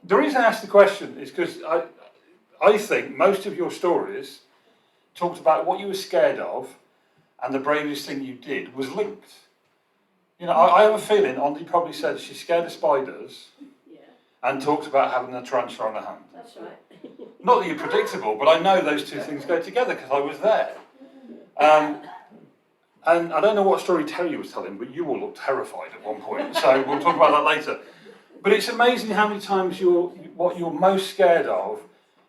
the reason I asked the question is because I think most of your stories talked about what you were scared of, and the bravest thing you did was linked. You know, I have a feeling Ondi probably said she's scared of spiders, and talked about having a tarantula on her hand. That's right. Not that you're predictable, but I know those two things go together because I was there. And I don't know what story Terry was telling, but you all looked terrified at one point, so we'll talk about that later. But it's amazing how many times what you're most scared of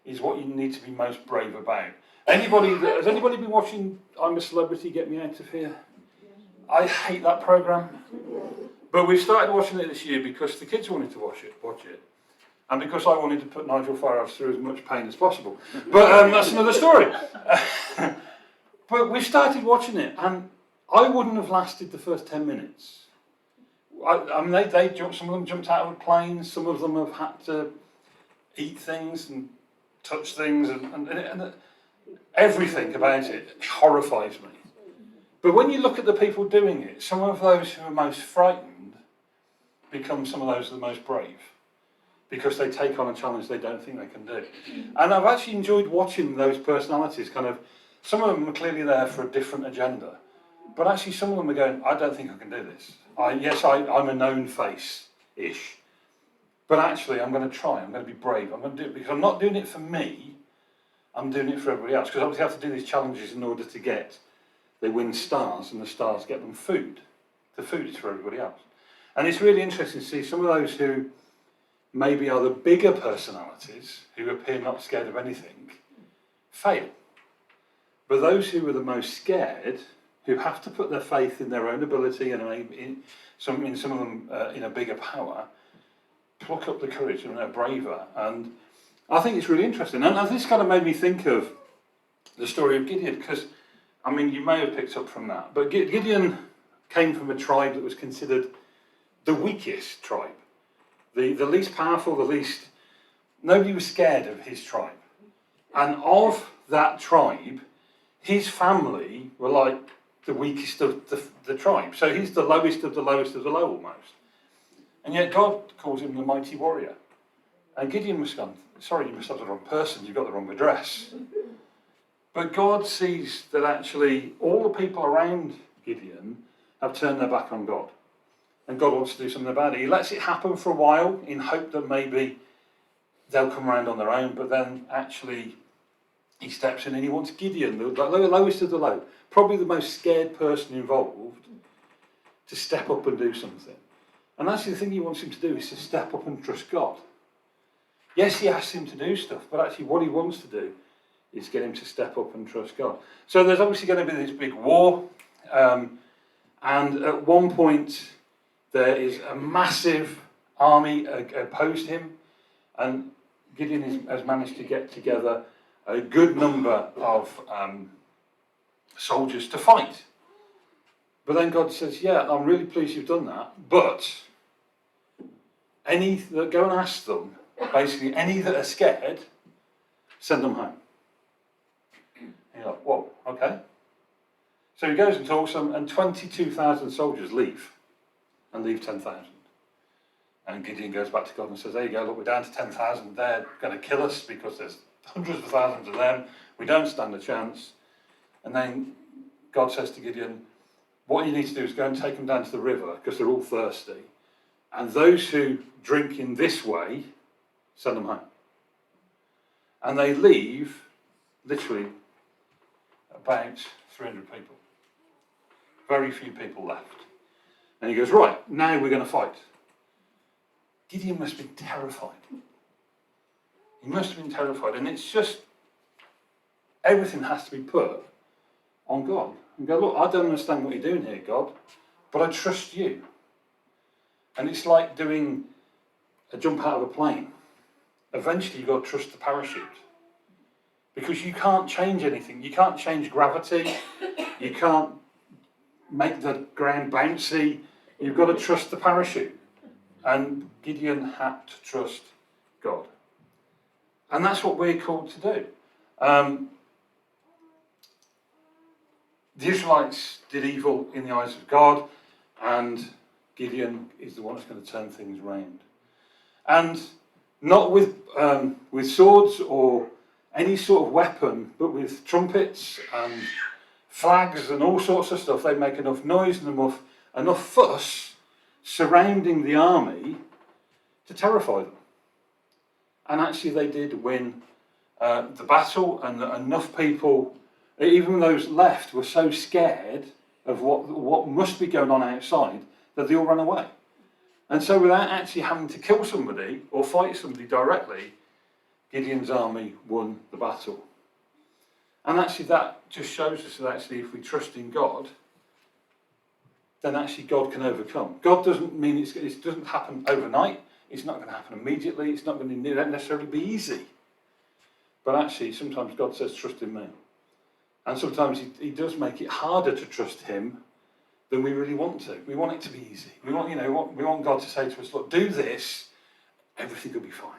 is what you need to be most brave about. Has anybody been watching I'm a Celebrity, Get Me Out of Here? I hate that programme. But we started watching it this year because the kids wanted to watch it. And because I wanted to put Nigel Farage through as much pain as possible. But that's another story. But we started watching it, and I wouldn't have lasted the first 10 minutes. I mean, they jumped, some of them jumped out of a plane, some of them have had to eat things and touch things, and everything about it horrifies me. But when you look at the people doing it, some of those who are most frightened become some of those who are the most brave, because they take on a challenge they don't think they can do. And I've actually enjoyed watching those personalities kind of, some of them are clearly there for a different agenda, but actually some of them are going, I don't think I can do this. I'm a known face-ish, but actually I'm going to try, I'm going to be brave, I'm going to do it because I'm not doing it for me, I'm doing it for everybody else, because obviously I have to do these challenges in order to get, they win stars, and the stars get them food. The food is for everybody else. And it's really interesting to see some of those who maybe are the bigger personalities, who appear not scared of anything, fail. But those who are the most scared, who have to put their faith in their own ability and in some of them in a bigger power, pluck up the courage and are braver. And I think it's really interesting. And this kind of made me think of the story of Gideon, because, I mean, you may have picked up from that, but Gideon came from a tribe that was considered the weakest tribe. The least powerful, nobody was scared of his tribe. And of that tribe, his family were like the weakest of the tribe. So he's the lowest of the lowest of the low almost. And yet God calls him the mighty warrior. And Gideon was gone, sorry, you must have the wrong person, you've got the wrong address. But God sees that actually all the people around Gideon have turned their back on God. And God wants to do something about it. He lets it happen for a while in hope that maybe they'll come around on their own, but then actually he steps in and he wants Gideon, the lowest of the low, probably the most scared person involved, to step up and do something. And actually the thing he wants him to do is to step up and trust God. Yes, he asks him to do stuff, but actually what he wants to do is get him to step up and trust God. So there's obviously going to be this big war, and at one point there is a massive army opposed him, and Gideon has managed to get together a good number of soldiers to fight. But then God says, yeah, I'm really pleased you've done that, but go and ask them, basically any that are scared, send them home. And you're like, whoa, okay. So he goes and talks to them, and 22,000 soldiers leave, and leave 10,000. And Gideon goes back to God and says, there you go, look, we're down to 10,000, they're going to kill us because there's hundreds of thousands of them, we don't stand a chance. And then God says to Gideon, what you need to do is go and take them down to the river, because they're all thirsty, and those who drink in this way, send them home. And they leave, literally, about 300 people. Very few people left. And he goes, right, now we're going to fight. Gideon must have been terrified. He must have been terrified. And it's just, everything has to be put on God. And go, look, I don't understand what you're doing here, God, but I trust you. And it's like doing a jump out of a plane. Eventually you've got to trust the parachute. Because you can't change anything. You can't change gravity. You can't make the ground bouncy. You've got to trust the parachute. And Gideon had to trust God. And that's what we're called to do. The Israelites did evil in the eyes of God, and Gideon is the one that's going to turn things around. And Not with swords or any sort of weapon, but with trumpets and flags and all sorts of stuff. They make enough noise and enough fuss surrounding the army to terrify them. And actually they did win the battle, and enough people, even those left, were so scared of what must be going on outside that they all ran away. And so without actually having to kill somebody or fight somebody directly, Gideon's army won the battle. And actually that just shows us that actually if we trust in God, then actually God can overcome. God doesn't mean it doesn't happen overnight. It's not going to happen immediately. It's not going to necessarily be easy. But actually sometimes God says, trust in me. And sometimes he does make it harder to trust him than we really want to. We want it to be easy. We want God to say to us, look, do this, everything will be fine.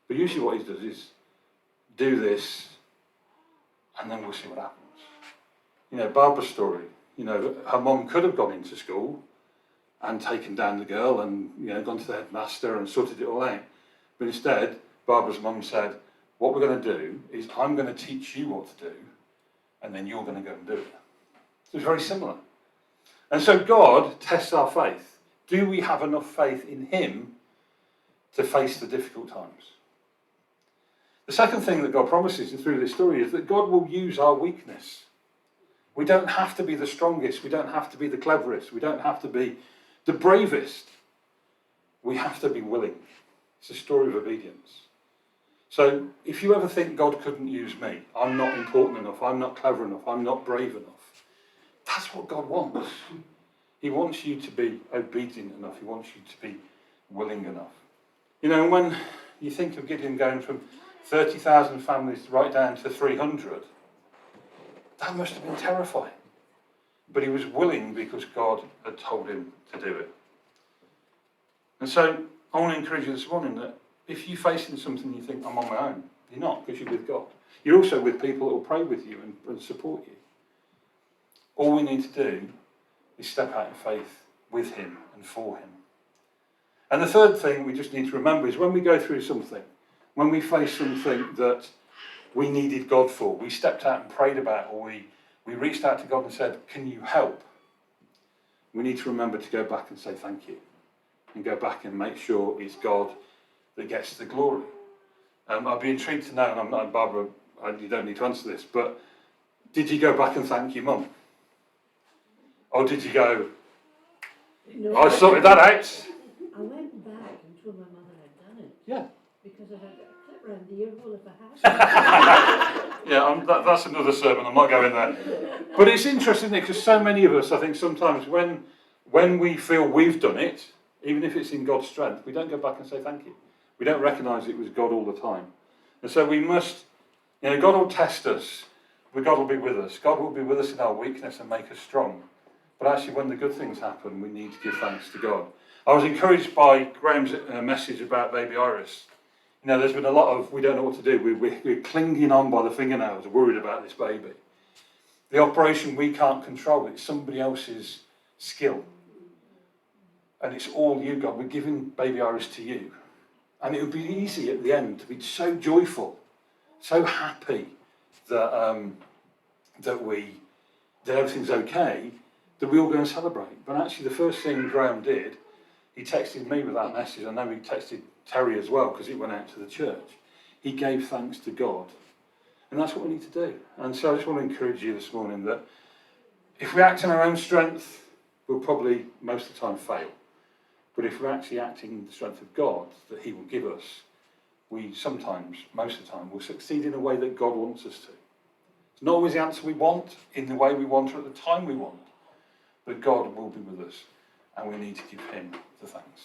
But usually what he does is do this, and then we'll see what happens. Barbara's story, her mum could have gone into school and taken down the girl and, gone to the headmaster and sorted it all out. But instead, Barbara's mum said, what we're going to do is I'm going to teach you what to do, and then you're going to go and do it. So it's very similar. And so God tests our faith. Do we have enough faith in him to face the difficult times? The second thing that God promises through this story is that God will use our weakness. We don't have to be the strongest. We don't have to be the cleverest. We don't have to be the bravest. We have to be willing. It's a story of obedience. So if you ever think God couldn't use me, I'm not important enough, I'm not clever enough, I'm not brave enough, that's what God wants. He wants you to be obedient enough. He wants you to be willing enough. When you think of Gideon going from 30,000 families right down to 300, that must have been terrifying. But he was willing because God had told him to do it. And so I want to encourage you this morning that if you're facing something you think, I'm on my own, you're not, because you're with God. You're also with people that will pray with you and support you. All we need to do is step out in faith with him and for him. And the third thing we just need to remember is when we go through something, when we face something that we needed God for, we stepped out and prayed about, or we reached out to God and said, can you help? We need to remember to go back and say thank you. And go back and make sure it's God that gets the glory. I'd be intrigued to know, and I'm not, Barbara, you don't need to answer this, but did you go back and thank your mum? Or did you go, No, I sorted that out? I went back and told my mother I'd done it. Yeah. Because I had a clip round the ear hole of a house. Yeah, that's another sermon, I'm not going there. But it's interesting, because so many of us, I think sometimes when we feel we've done it, even if it's in God's strength, we don't go back and say thank you. We don't recognise it was God all the time. And so we must, God will test us, but God will be with us. God will be with us in our weakness and make us strong. But actually, when the good things happen, we need to give thanks to God. I was encouraged by Graham's message about baby Iris. There's been a lot of, we don't know what to do. We're clinging on by the fingernails, worried about this baby. The operation we can't control, it's somebody else's skill. And it's all you, God. We're giving baby Iris to you. And it would be easy at the end to be so joyful, so happy that everything's okay, that we all go and celebrate. But actually the first thing Graham did, he texted me with that message. I know he texted Terry as well, because it went out to the church. He gave thanks to God. And that's what we need to do. And so I just want to encourage you this morning that if we act in our own strength, we'll probably most of the time fail. But if we're actually acting in the strength of God that he will give us, we sometimes, most of the time, will succeed in a way that God wants us to. It's not always the answer we want, in the way we want, or at the time we want. But God will be with us, and we need to give him the thanks.